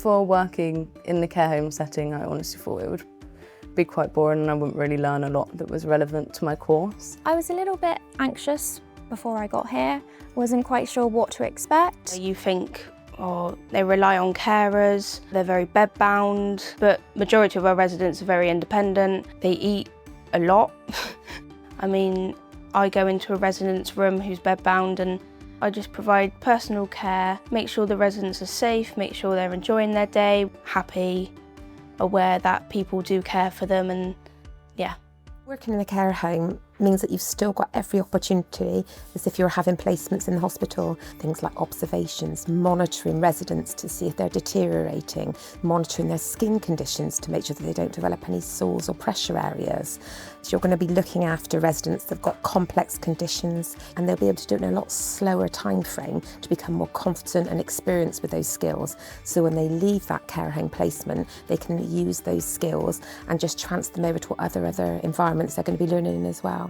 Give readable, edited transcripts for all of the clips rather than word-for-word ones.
Before working in the care home setting, I honestly thought it would be quite boring and I wouldn't really learn a lot that was relevant to my course. I was a little bit anxious before I got here. Wasn't quite sure what to expect. You think, oh, they rely on carers, they're very bed-bound, but majority of our residents are very independent. They eat a lot. I mean, I go into a resident's room who's bed-bound and I just provide personal care, make sure the residents are safe, make sure they're enjoying their day, happy, aware that people do care for them, and yeah. Working in a care home means that you've still got every opportunity as if you're having placements in the hospital. Things like observations, monitoring residents to see if they're deteriorating, monitoring their skin conditions to make sure that they don't develop any sores or pressure areas. So you're going to be looking after residents that have got complex conditions, and they'll be able to do it in a lot slower time frame to become more confident and experienced with those skills. So when they leave that care home placement, they can use those skills and just transfer them over to other environments they're going to be learning in as well.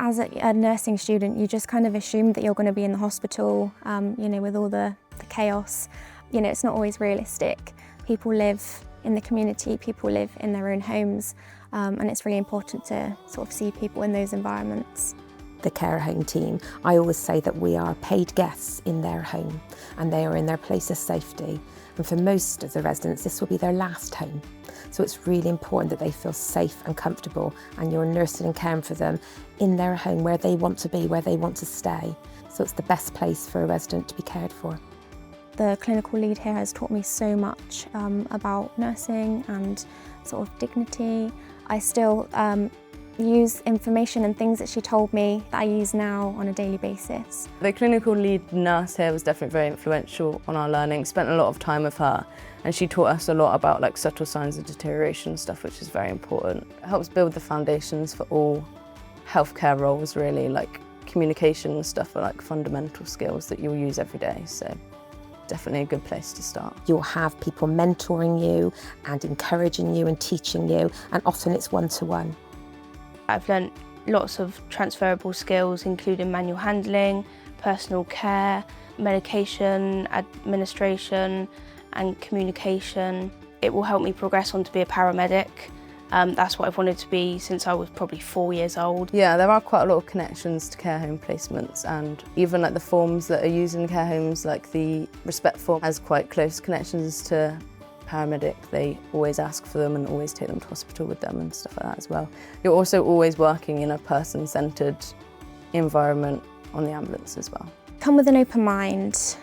As a nursing student, you just kind of assume that you're going to be in the hospital, with all the chaos. It's not always realistic. People live in the community, people live in their own homes, and it's really important to sort of see people in those environments. The care home team, I always say that we are paid guests in their home and they are in their place of safety. And for most of the residents, this will be their last home. So it's really important that they feel safe and comfortable and you're nursing and caring for them in their home where they want to be, where they want to stay. So it's the best place for a resident to be cared for. The clinical lead here has taught me so much about nursing and sort of dignity. I still use information and things that she told me that I use now on a daily basis. The clinical lead nurse here was definitely very influential on our learning. Spent a lot of time with her and she taught us a lot about like subtle signs of deterioration and stuff, which is very important. It helps build the foundations for all healthcare roles really, like communication and stuff are like fundamental skills that you'll use every day. So definitely a good place to start. You'll have people mentoring you and encouraging you and teaching you, and often it's one-to-one. I've learnt lots of transferable skills, including manual handling, personal care, medication administration and communication. It will help me progress on to be a paramedic. That's what I've wanted to be since I was probably 4 years old. Yeah, there are quite a lot of connections to care home placements, and even like the forms that are used in care homes, like the Respect form has quite close connections to paramedic. They always ask for them and always take them to hospital with them and stuff like that as well. You're also always working in a person-centred environment on the ambulance as well. Come with an open mind,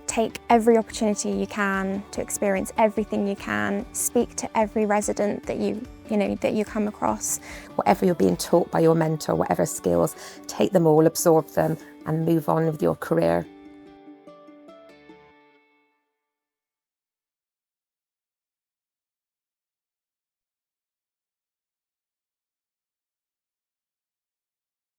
take every opportunity you can to experience everything you can, speak to every resident that you come across. Whatever you're being taught by your mentor, whatever skills, take them all, absorb them and move on with your career.